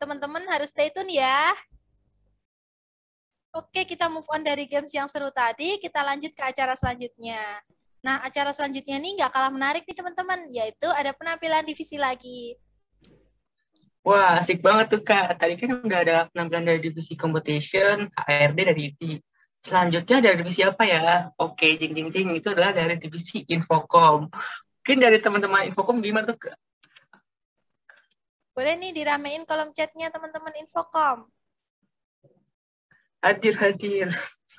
teman-teman harus stay tune ya. Oke, kita move on dari games yang seru tadi, kita lanjut ke acara selanjutnya. Nah, acara selanjutnya nih nggak kalah menarik nih teman-teman, yaitu ada penampilan divisi lagi. Wah, asik banget tuh Kak. Tadi kan udah ada penampilan dari divisi competition, HRD dari IT. Selanjutnya dari divisi apa ya? Oke, jing jing jing itu adalah dari divisi Infocom. Mungkin dari teman-teman Infocom gimana tuh Kak? Boleh nih diramein kolom chatnya teman-teman Infocom. Hadir.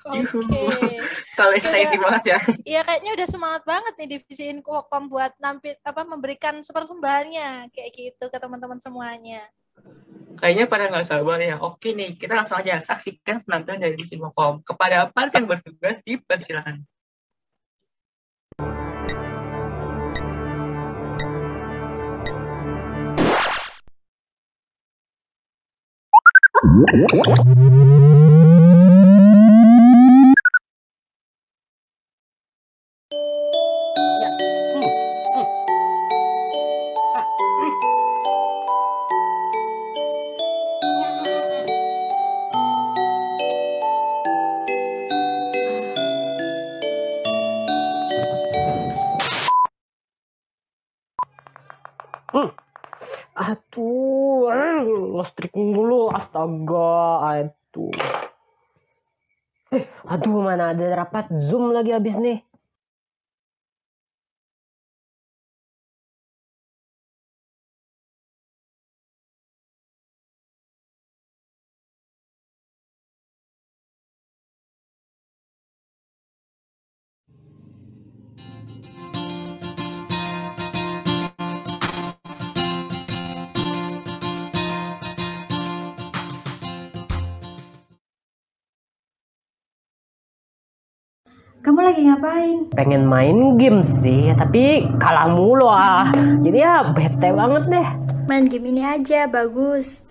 Oke. Kalau exciting banget ya. Iya, kayaknya udah semangat banget nih divisi Infocom buat memberikan persembahannya kayak gitu ke teman-teman semuanya. Kayaknya pada nggak sabar ya. Oke nih, kita langsung aja saksikan penampilan dari divisi Infocom. Kepada part yang bertugas, dipersilakan. Listrikin dulu, astaga, aduh. Aduh, mana ada rapat Zoom lagi habis nih. Kamu lagi ngapain? Pengen main game sih, tapi kalah mulu Jadi ya bete banget deh. Main game ini aja, bagus.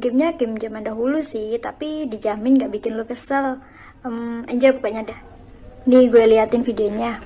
Gamenya game zaman dahulu sih, tapi dijamin gak bikin lo kesel. Enjoy pokoknya dah. Nih gue liatin videonya.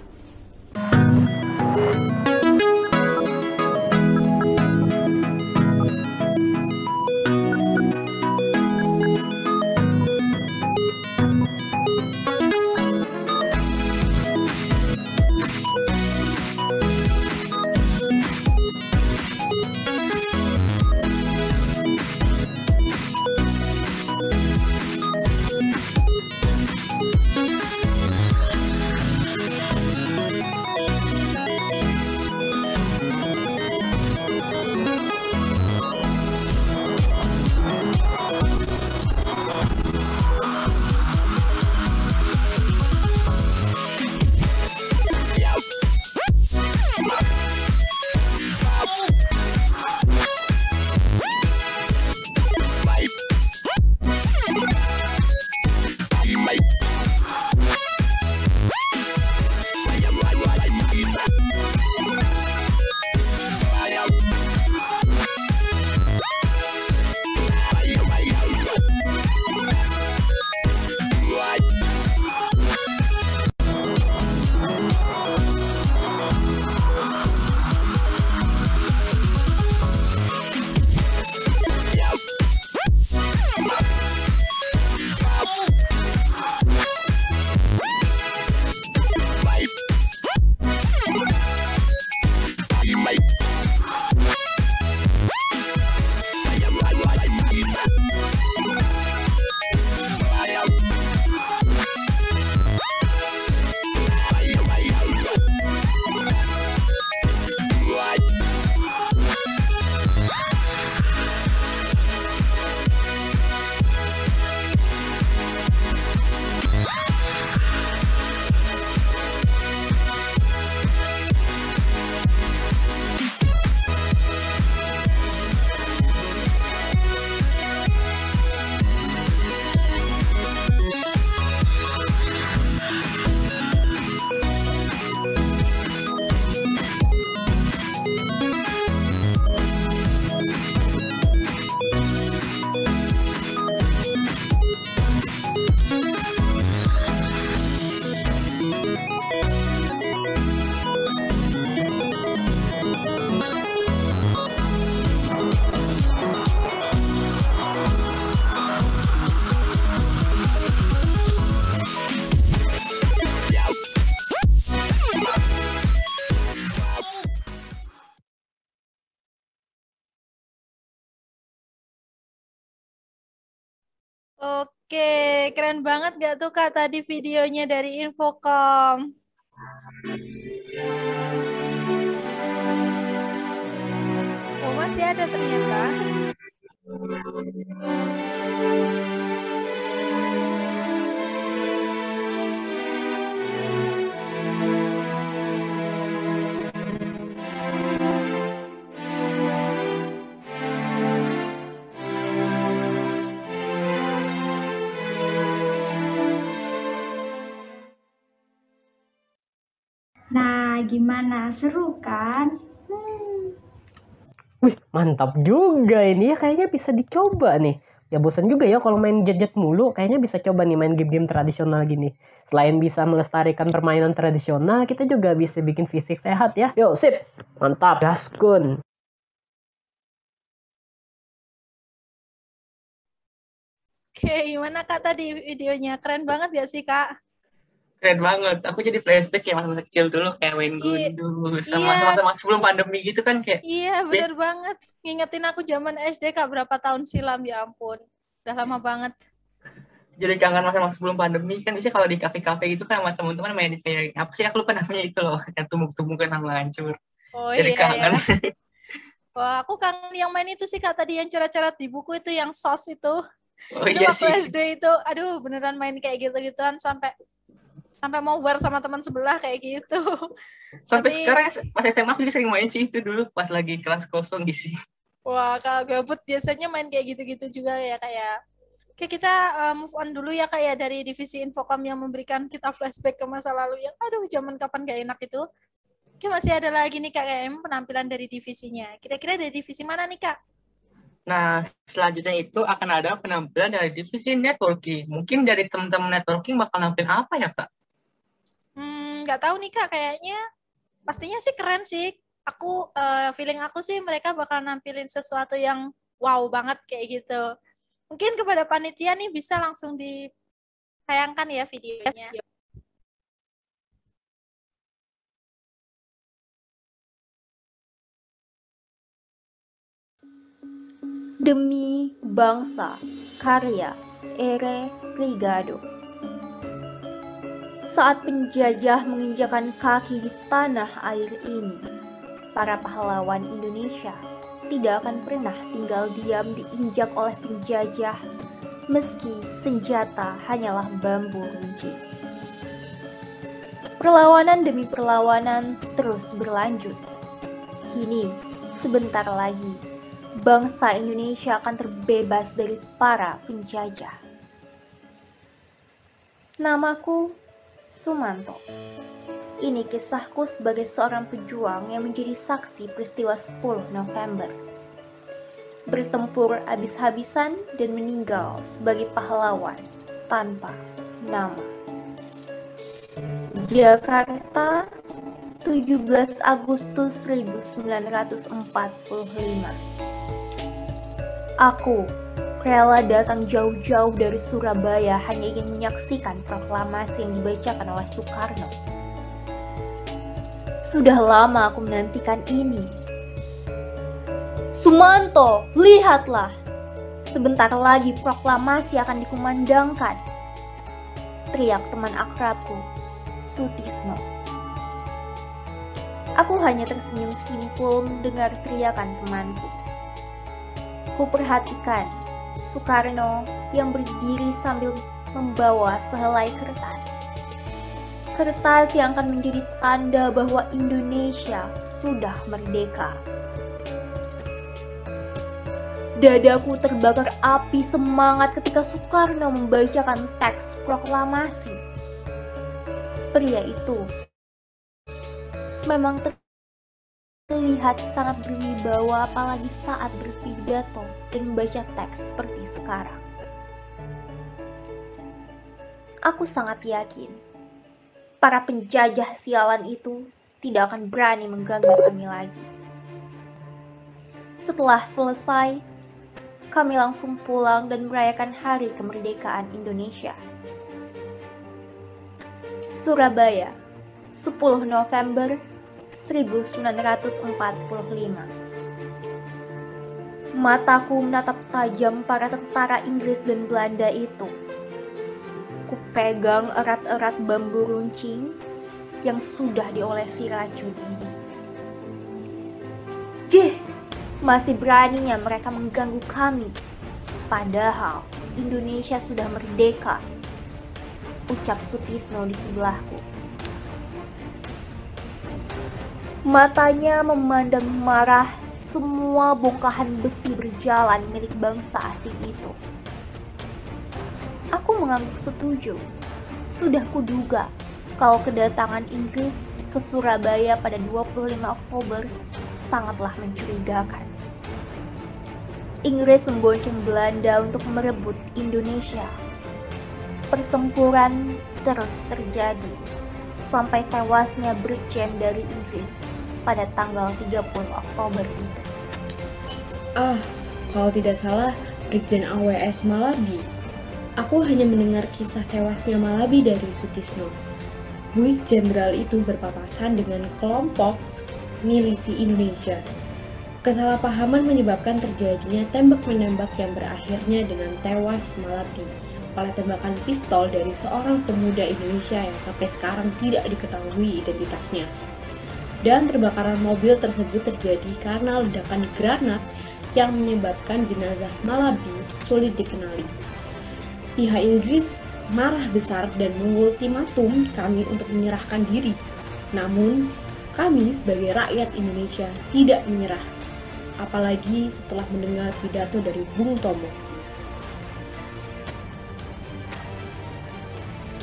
Oke, keren banget gak tuh Kak tadi videonya dari Infocom? Oh, masih ada ternyata. Nah, gimana? Seru kan? Wih, mantap juga ini ya, kayaknya bisa dicoba nih. Ya bosan juga ya kalau main gadget mulu, kayaknya bisa coba nih main game-game tradisional gini. Selain bisa melestarikan permainan tradisional, kita juga bisa bikin fisik sehat ya. Yuk, sip. Mantap, gaskun. Oke, gimana Kak tadi videonya? Keren banget gak sih Kak? Keren banget. Aku jadi flashback ya masa-masa kecil dulu kayak main I- gundu sama iya, masa-masa sebelum pandemi gitu kan kayak iya bener banget. Ngingetin aku zaman SD Kak berapa tahun silam, ya ampun. Udah lama banget. jadi kangen masa-masa sebelum pandemi kan biasanya kalau di kafe-kafe gitu kan sama teman-teman main kayak apa sih aku lupa namanya itu loh yang tumbuk-tumbukan sama hancur. Oh Jadi iya ya. kangen. Wah, aku kangen yang main itu sih Kak tadi yang coret-coret di buku itu yang sos itu. Oh Itu iya waktu sih. SD itu, aduh beneran main kayak gitu-gituan sampai sampai mau war sama teman sebelah kayak gitu. Sampai Tapi sekarang pas SMA aku juga sering main sih itu dulu pas lagi kelas kosong gitu sih. wah, kalau gabut biasanya main kayak gitu-gitu juga ya kayak. Oke, kita move on dulu ya kayak dari divisi Infocom yang memberikan kita flashback ke masa lalu yang aduh zaman kapan gak enak itu. Oke, masih ada lagi nih Kak KM penampilan dari divisinya. Kira-kira dari divisi mana nih Kak? Nah, selanjutnya itu akan ada penampilan dari divisi networking. Mungkin dari teman-teman networking bakal nampil apa ya, Kak? Nggak tahu nih Kak, kayaknya pastinya sih keren sih. Aku feeling aku sih mereka bakal nampilin sesuatu yang wow banget kayak gitu. Mungkin kepada panitia nih bisa langsung ditayangkan ya videonya. Demi Bangsa, karya Ere Rigado. Saat penjajah menginjakan kaki di tanah air ini, para pahlawan Indonesia tidak akan pernah tinggal diam diinjak oleh penjajah, meski senjata hanyalah bambu runcing. Perlawanan demi perlawanan terus berlanjut. Kini, sebentar lagi, bangsa Indonesia akan terbebas dari para penjajah. Namaku Sumanto. Ini kisahku sebagai seorang pejuang yang menjadi saksi peristiwa 10 November. Bertempur habis-habisan dan meninggal sebagai pahlawan tanpa nama. Jakarta, 17 Agustus 1945. Aku rela datang jauh-jauh dari Surabaya hanya ingin menyaksikan proklamasi yang dibacakan oleh Soekarno. Sudah lama aku menantikan ini. Sumanto, lihatlah. Sebentar lagi proklamasi akan dikumandangkan. Teriak teman akrabku, Sutisno. Aku hanya tersenyum simpul mendengar teriakan temanku. Kuperhatikan Soekarno yang berdiri sambil membawa sehelai kertas. Kertas yang akan menjadi tanda bahwa Indonesia sudah merdeka. Dadaku terbakar api semangat ketika Soekarno membacakan teks proklamasi. Pria itu memang terlihat sangat berwibawa apalagi saat berpidato dan membaca teks seperti sekarang. Aku sangat yakin para penjajah sialan itu tidak akan berani mengganggu kami lagi. Setelah selesai, kami langsung pulang dan merayakan hari kemerdekaan Indonesia. Surabaya, 10 November 1945. Mataku menatap tajam para tentara Inggris dan Belanda itu. Kupegang erat-erat bambu runcing yang sudah diolesi racun ini. Jih, masih beraninya mereka mengganggu kami. Padahal Indonesia sudah merdeka, ucap Sutisno di sebelahku. Matanya memandang marah semua bongkahan besi berjalan milik bangsa asing itu. Aku mengangguk setuju. Sudah kuduga kalau kedatangan Inggris ke Surabaya pada 25 Oktober sangatlah mencurigakan. Inggris membonceng Belanda untuk merebut Indonesia. Pertempuran terus terjadi sampai tewasnya Brigjen dari Inggris pada tanggal 30 Oktober itu. Kalau tidak salah, Brigjen AWS Malabi. Aku hanya mendengar kisah tewasnya Malabi dari Sutisno. Buik Jenderal itu berpapasan dengan kelompok milisi Indonesia. Kesalahpahaman menyebabkan terjadinya tembak-menembak yang berakhirnya dengan tewas Malabi oleh tembakan pistol dari seorang pemuda Indonesia yang sampai sekarang tidak diketahui identitasnya. Dan terbakaran mobil tersebut terjadi karena ledakan granat yang menyebabkan jenazah Malabi sulit dikenali. Pihak Inggris marah besar dan mengultimatum kami untuk menyerahkan diri. Namun, kami sebagai rakyat Indonesia tidak menyerah, apalagi setelah mendengar pidato dari Bung Tomo.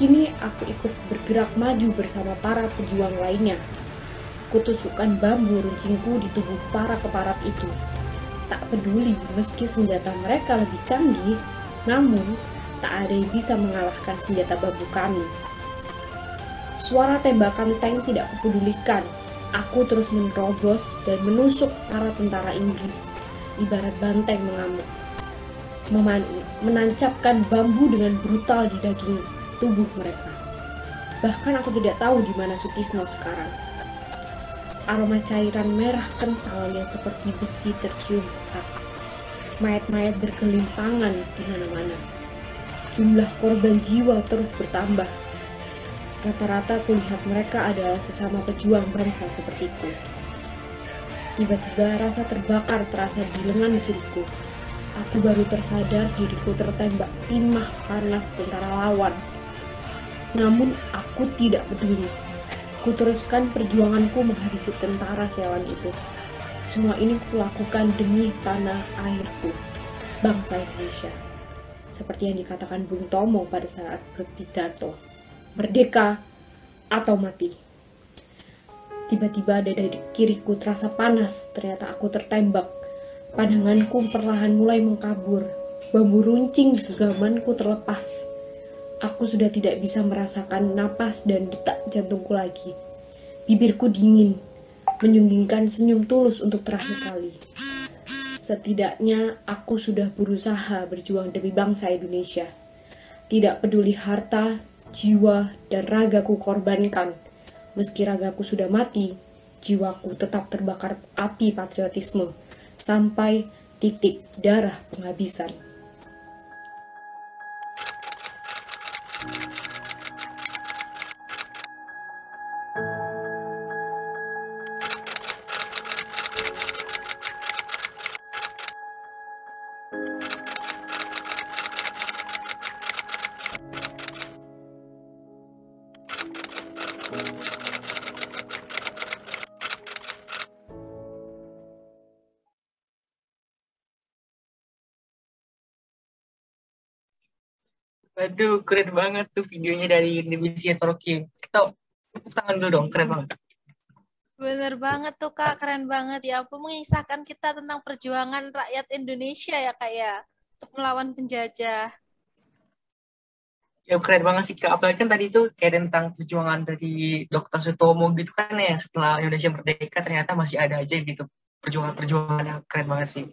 Kini aku ikut bergerak maju bersama para pejuang lainnya. Kutusukkan bambu runcingku di tubuh para keparat itu. Tak peduli meski senjata mereka lebih canggih, namun tak ada yang bisa mengalahkan senjata bambu kami. Suara tembakan tank tidak kupedulikan. Aku terus menerobos dan menusuk para tentara Inggris, ibarat banteng mengamuk. Menancapkan bambu dengan brutal di daging tubuh mereka. Bahkan aku tidak tahu di mana Sutisno sekarang. Aroma cairan merah kental yang seperti besi tercium pekat. Mayat-mayat berkelimpangan di mana-mana. Jumlah korban jiwa terus bertambah. Rata-rata kulihat mereka adalah sesama pejuang bangsa sepertiku. Tiba-tiba rasa terbakar terasa di lengan kiriku. Aku baru tersadar diriku tertembak timah panas tentara lawan. Namun aku tidak peduli. Kuteruskan perjuanganku menghabisi tentara sialan itu. Semua ini kulakukan demi tanah airku, bangsa Indonesia. Seperti yang dikatakan Bung Tomo pada saat berpidato, merdeka atau mati. Tiba-tiba dada kiriku terasa panas, ternyata aku tertembak. Pandanganku perlahan mulai mengkabur. Bambu runcing di genggamanku terlepas. Aku sudah tidak bisa merasakan napas dan detak jantungku lagi. Bibirku dingin, menyunggingkan senyum tulus untuk terakhir kali. Setidaknya aku sudah berusaha berjuang demi bangsa Indonesia. Tidak peduli harta, jiwa, dan ragaku korbankan. Meski ragaku sudah mati, jiwaku tetap terbakar api patriotisme sampai titik darah penghabisan. Waduh, keren banget tuh videonya dari divisi Torki. Kita tepuk tangan dulu dong, keren banget. Bener banget tuh Kak, keren banget ya. Ampun, mengisahkan kita tentang perjuangan rakyat Indonesia ya Kak ya, untuk melawan penjajah. Ya keren banget sih Kak, apalagi kan tadi tuh kayak tentang perjuangan dari Dr. Sutomo gitu kan ya, setelah Indonesia merdeka ternyata masih ada aja gitu perjuangan-perjuangan yang keren banget sih.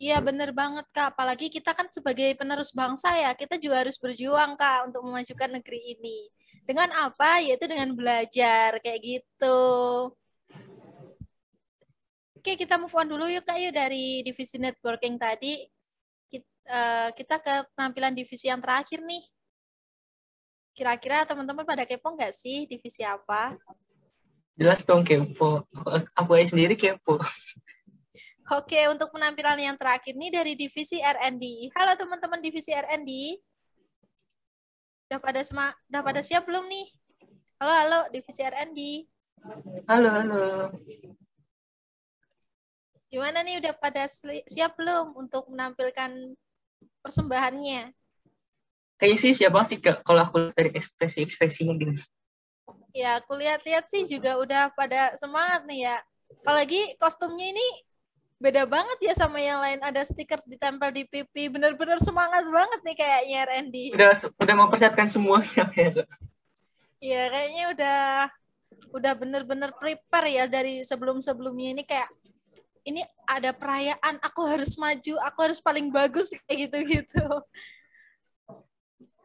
Iya bener banget Kak, apalagi kita kan sebagai penerus bangsa ya, kita juga harus berjuang Kak untuk memajukan negeri ini. Dengan apa? Yaitu dengan belajar, kayak gitu. Oke, kita move on dulu yuk Kak, yuk dari divisi networking tadi. Kita ke penampilan divisi yang terakhir nih. Kira-kira teman-teman pada kepo nggak sih divisi apa? Jelas dong kepo. Aku aja sendiri kepo. Oke, untuk penampilan yang terakhir nih dari divisi R&D. Halo teman-teman divisi R&D. Udah pada siap belum nih? Halo divisi R&D. Halo. Gimana nih, udah pada siap belum untuk menampilkan persembahannya? Kayaknya sih siapa sih Kak, kalau aku dari ekspresi-ekspresinya gitu. Ya, aku lihat-lihat sih juga udah pada semangat nih ya. Apalagi kostumnya ini beda banget ya sama yang lain. Ada stiker ditempel di pipi. Bener-bener semangat banget nih kayaknya Randy. Udah mempersiapkan semuanya. Iya, kayaknya udah bener-bener prepare ya dari sebelum-sebelumnya ini, kayak ini ada perayaan, aku harus maju, aku harus paling bagus kayak gitu-gitu.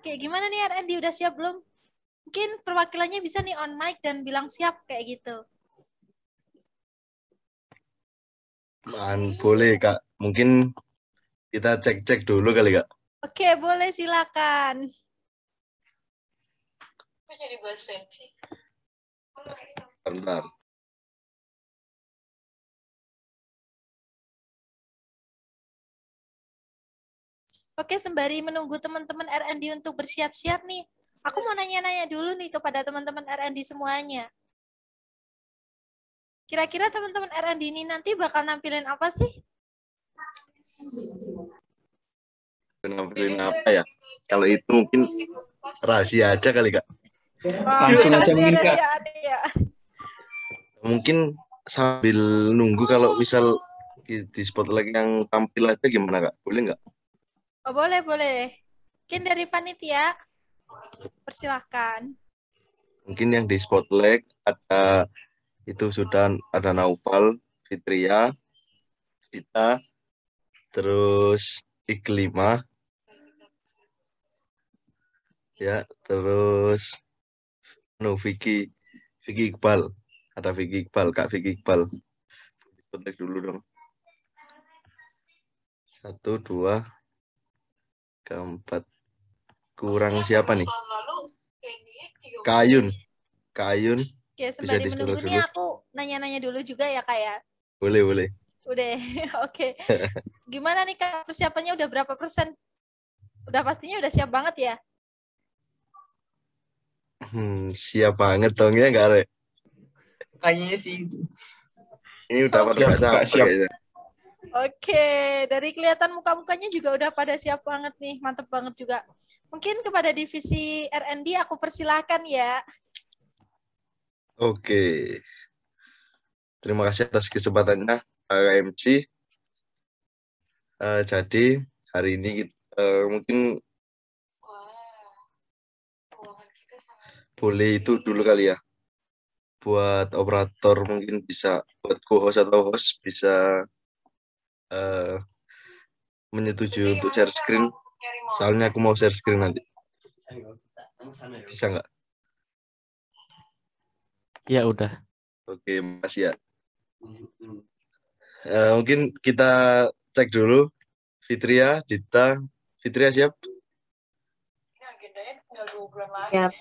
Kayak gimana nih Randy, udah siap belum? Mungkin perwakilannya bisa nih on mic dan bilang siap kayak gitu. Boleh Kak, mungkin kita cek-cek dulu kali Kak. Oke, boleh, silakan. Jadi bahas fancy. Bentar. Oke, sembari menunggu teman-teman R&D untuk bersiap-siap nih, aku mau nanya-nanya dulu nih kepada teman-teman R&D semuanya. Kira-kira teman-teman R&D ini nanti bakal nampilin apa sih? Nampilin apa ya? Kalau itu mungkin rahasia aja kali Kak. Langsung aja mungkin Kak. Ya. Mungkin sambil nunggu kalau misal di spotlight yang tampil aja gimana Kak? Boleh nggak? Oh, boleh. Mungkin dari panitia, persilahkan. Mungkin yang di spotlight ada itu sudah ada Naufal, Fitria, Dita, terus Iklima, ya, terus Vicky Iqbal, ada Vicky Iqbal, Kak Vicky Iqbal. Spotlight dulu dong. 1, 2, 3, 4. Kurang siapa nih? Kayun. Oke, sembari menunggu nih aku nanya-nanya dulu juga ya Kak ya. Boleh. Udah, oke. Gimana nih Kak, persiapannya udah berapa persen? Udah pastinya udah siap banget ya? Siap banget dong ya nggak, Re? Kayaknya sih. Ini udah pada siap. Oke, dari kelihatan muka-mukanya juga udah pada siap banget nih, mantep banget juga. Mungkin kepada divisi R&D aku persilahkan ya. Oke. Terima kasih atas kesempatannya, MC. Jadi hari ini mungkin boleh itu dulu kali ya. Buat operator mungkin bisa, buat co-host atau host bisa menyetujui untuk share screen. Soalnya aku mau share screen nanti. Bisa nggak? Ya udah. Oke, makasih ya. Mungkin kita cek dulu. Fitria, Dita. Fitria siap? Siap.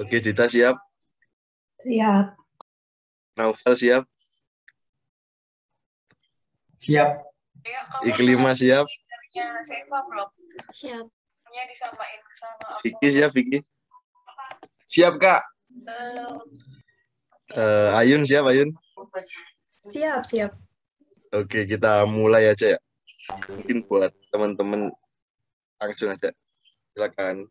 Oke, Dita siap? Siap. Naufal siap? Siap. Iklima siap? Siap. Vicky siap, Vicky? Siap Kak. Ayun siap, Ayun? Siap. Oke, kita mulai aja ya. Mungkin buat teman-teman langsung aja. Silakan.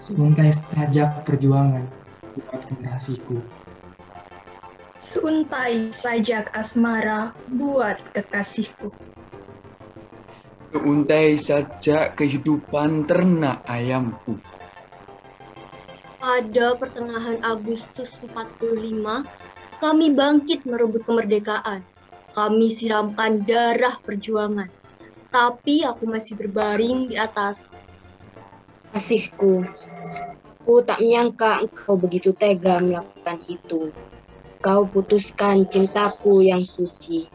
Seuntai sajak perjuangan buat generasiku. Seuntai sajak asmara buat kekasihku. Seuntai sajak kehidupan ternak ayamku. Pada pertengahan Agustus 45, kami bangkit merebut kemerdekaan. Kami siramkan darah perjuangan. Tapi aku masih berbaring di atas. Kasihku, aku tak menyangka engkau begitu tega melakukan itu. Kau putuskan cintaku yang suci.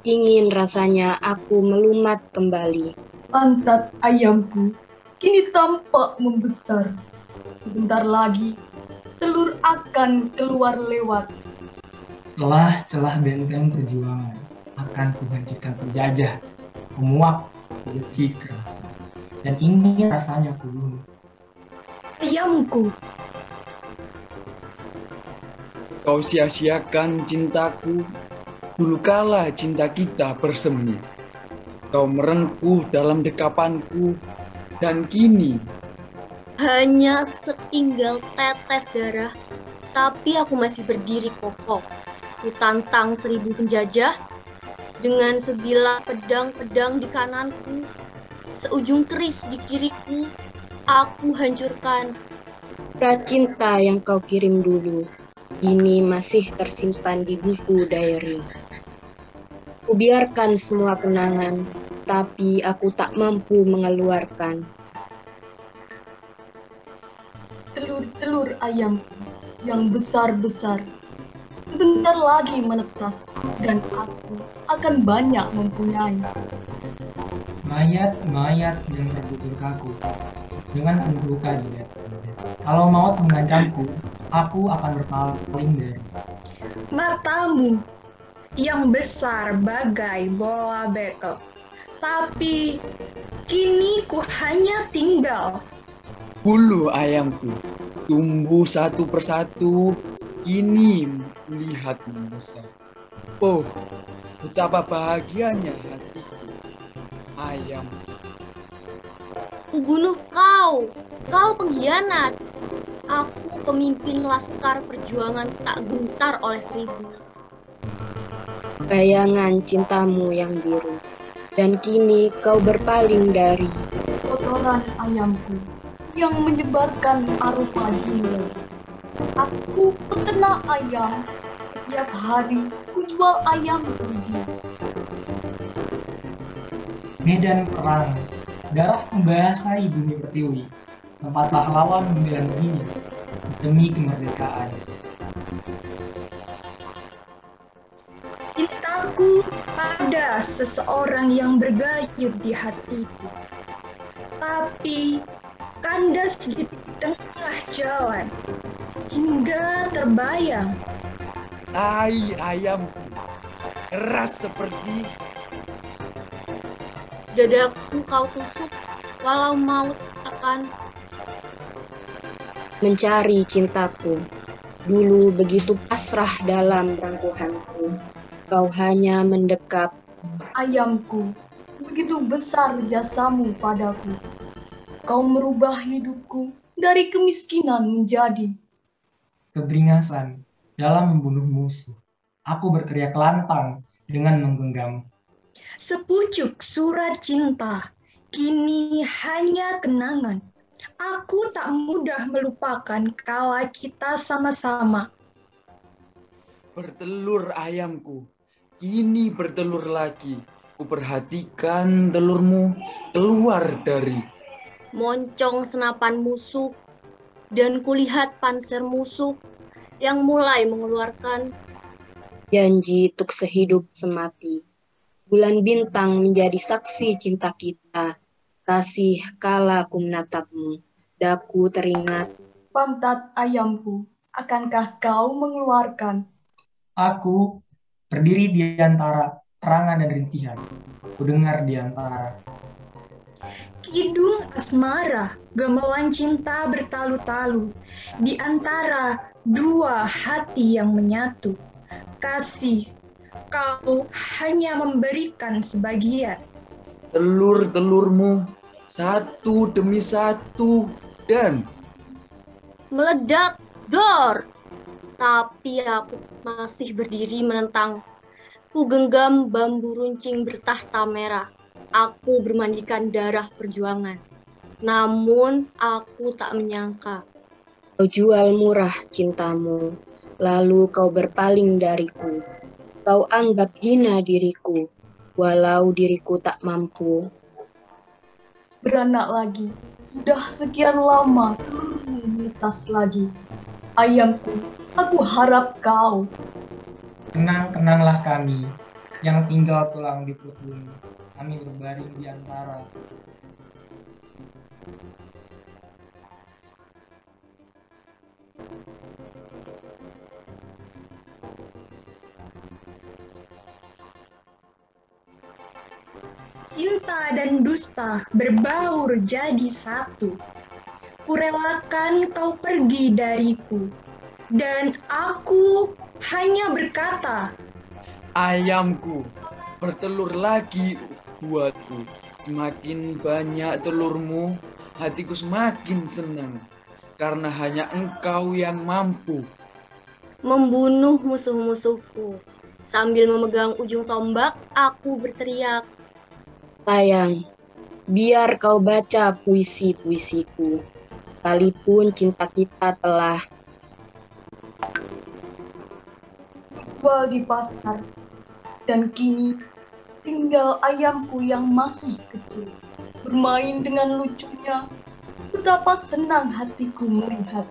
Ingin rasanya aku melumat kembali. Pantat ayamku kini tampak membesar. Sebentar lagi, telur akan keluar lewat. Celah-celah benteng perjuangan akan kuhentikan penjajah, pemuak, benci kerasa. Dan ingin rasanya kubunuh. Ayamku. Kau sia-siakan cintaku, dulu kala cinta kita bersemi. Kau merengkuh dalam dekapanku, dan kini hanya setinggal tetes darah, tapi aku masih berdiri kokoh. Ku tantang 1000 penjajah, dengan sebilah pedang-pedang di kananku, seujung keris di kiriku, aku hancurkan. Pracinta yang kau kirim dulu, ini masih tersimpan di buku diary. Kubiarkan semua kenangan, tapi aku tak mampu mengeluarkan. Telur-telur ayamku yang besar-besar sebentar lagi menetas, dan aku akan banyak mempunyai. Mayat-mayat yang terbutur kaku dengan penuh luka di dada. Kalau maut mengancamku, aku akan berpaling dari. Matamu yang besar bagai bola bekel, tapi kini ku hanya tinggal bulu ayamku tumbuh satu persatu, kini melihat membesar. Oh, betapa bahagianya hatiku, ayam. Kubunuh kau, kau pengkhianat. Aku pemimpin laskar perjuangan tak gentar oleh 1000. Bayangan cintamu yang biru, dan kini kau berpaling dari. Kotoran ayamku yang menyebarkan aroma jingga. Aku peternak ayam. Setiap hari ku jual ayam pergi. Medan perang, darah membasahi bumi pertiwi, tempat pahlawan membela negerinya demi kemerdekaan. cintaku pada seseorang yang bergayut di hatiku, tapi kandas di tengah jalan hingga terbayang. Tai ayamku, keras seperti Dadaku kau tusuk, walau maut akan mencari cintaku. Dulu begitu pasrah dalam rangkuhanku. Kau hanya mendekap. Ayamku, begitu besar jasamu padaku. Kau merubah hidupku dari kemiskinan menjadi Keberingasan dalam membunuh musuh. Aku berteriak lantang dengan menggenggam. Sepucuk surat cinta, kini hanya kenangan. Aku tak mudah melupakan kala kita sama-sama. Bertelur ayamku, kini bertelur lagi. Kuperhatikan telurmu keluar dari moncong senapan musuh, dan kulihat panser musuh yang mulai mengeluarkan janji tuk sehidup semati. Bulan bintang menjadi saksi cinta kita. Kasih kala ku menatapmu, daku teringat. Pantat ayamku, akankah kau mengeluarkan? Aku berdiri di antara perangan dan rintihan. Ku dengar di antara Kidung asmara, gamelan cinta bertalu-talu, di antara dua hati yang menyatu. Kasih, kau hanya memberikan sebagian. telur-telurmu satu demi satu dan meledak, dor. Tapi aku masih berdiri menentang. Ku genggam bambu runcing bertahta merah. Aku bermandikan darah perjuangan. Namun aku tak menyangka. Kau jual murah cintamu, lalu kau berpaling dariku. Kau anggap hina diriku, walau diriku tak mampu. Beranak lagi, sudah sekian lama telurmu menetas lagi. Ayamku, aku harap kau. kenang-kenanglah kami yang tinggal tulang di perut bumi. Kami berbaring di antara Cinta dan dusta berbaur jadi satu. Kurelakan kau pergi dariku, dan aku hanya berkata, ayamku, bertelur lagi buatku. Semakin banyak telurmu, hatiku semakin senang. Karena hanya engkau yang mampu membunuh musuh-musuhku. Sambil memegang ujung tombak, aku berteriak, Sayang, biar kau baca puisi-puisiku. Sekalipun cinta kita telah Jual di pasar, dan kini tinggal ayamku yang masih kecil. Bermain dengan lucunya, betapa senang hatiku melihat.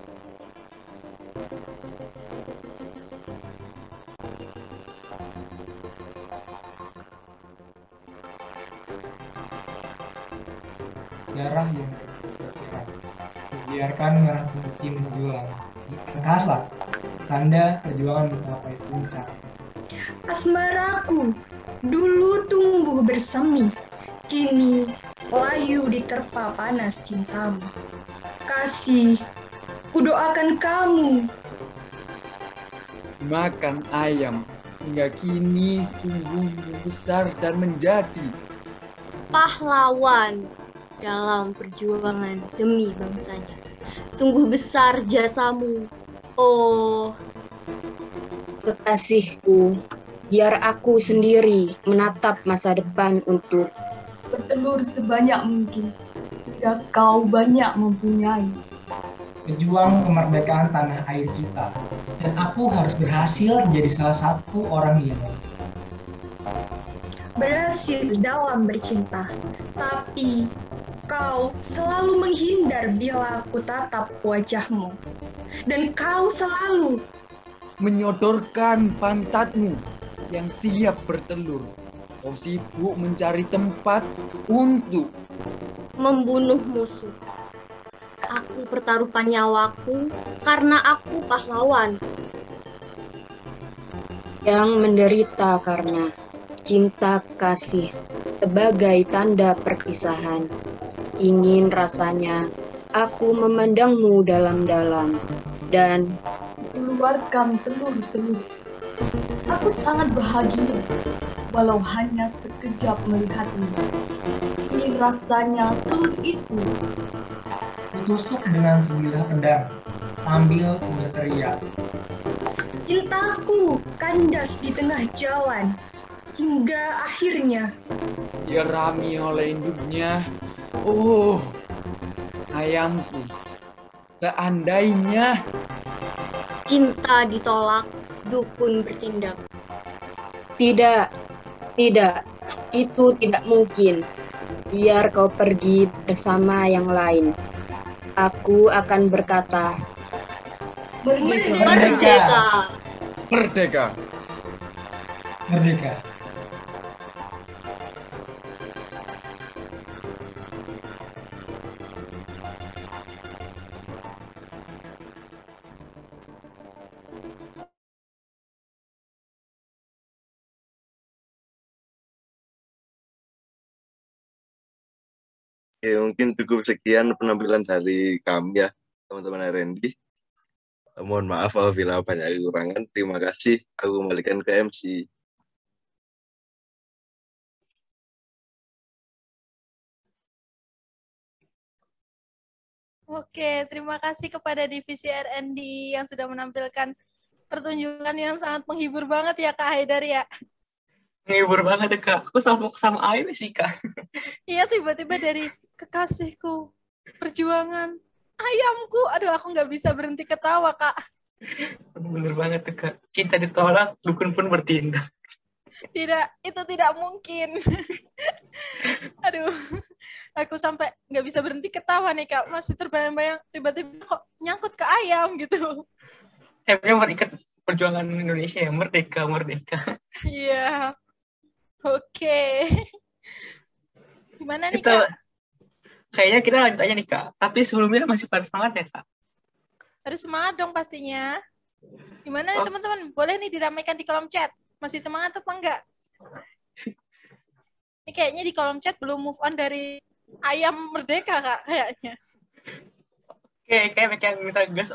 darah yang berceceran. Biarkan merah putih menjulang. Di angkasa, tanda perjuangan mencapai puncak. asmaraku, dulu tumbuh bersemi, kini layu diterpa panas cintamu. Kasih, kudoakan kamu. makan ayam hingga kini tumbuh besar dan menjadi pahlawan dalam perjuangan demi bangsanya. Sungguh besar jasamu, oh kekasihku. Biar aku sendiri menatap masa depan untuk Bertelur sebanyak mungkin, jika kau banyak mempunyai. Pejuang kemerdekaan tanah air kita. Dan aku harus berhasil menjadi salah satu orang yang berhasil dalam bercinta, tapi kau selalu menghindar bila aku tatap wajahmu, dan kau selalu menyodorkan pantatmu yang siap bertelur. Kau sibuk mencari tempat untuk membunuh musuh. Aku pertaruhkan nyawaku karena aku pahlawan. yang menderita karena cinta kasih sebagai tanda perpisahan. Ingin rasanya aku memandangmu dalam-dalam dan Keluarkan telur-telur. Aku sangat bahagia, walau hanya sekejap melihatmu. Ingin rasanya telur itu. kutusuk dengan sebilah pedang sambil berteriak. cintaku kandas di tengah jalan. hingga akhirnya Dirami oleh induknya. Oh, ayamku. Seandainya Cinta ditolak, dukun bertindak. Tidak, tidak. Itu tidak mungkin. Biar kau pergi bersama yang lain. Aku akan berkata, Merdeka. merdeka. Merdeka. Oke, mungkin cukup sekian penampilan dari kami ya, teman-teman R&D. Mohon maaf apabila banyak kekurangan. Terima kasih. Aku kembalikan ke MC. Oke, terima kasih kepada divisi R&D yang sudah menampilkan pertunjukan yang sangat menghibur banget ya Kak Haidar ya. Menghibur banget ya Kak. Aku sama Aim sih Kak. Iya, tiba-tiba dari kekasihku, perjuangan, ayamku. Aduh, aku nggak bisa berhenti ketawa, Kak. Bener banget tuh Kak. Cinta ditolak, dukun pun bertindak. Tidak, itu tidak mungkin. Aduh, aku sampai nggak bisa berhenti ketawa nih, Kak. Masih terbayang-bayang, tiba-tiba kok nyangkut ke ayam gitu. Akhirnya berikat perjuangan Indonesia ya, merdeka, merdeka. Iya. Oke. Gimana nih, Kita, Kak? kayaknya kita lanjut aja nih Kak. Tapi sebelumnya masih pada semangat ya Kak? Harus semangat dong pastinya. Gimana nih teman-teman? Boleh nih diramaikan di kolom chat. Masih semangat apa enggak? Ini kayaknya di kolom chat belum move on dari ayam merdeka, Kak, kayaknya. Oke, kayak minta gas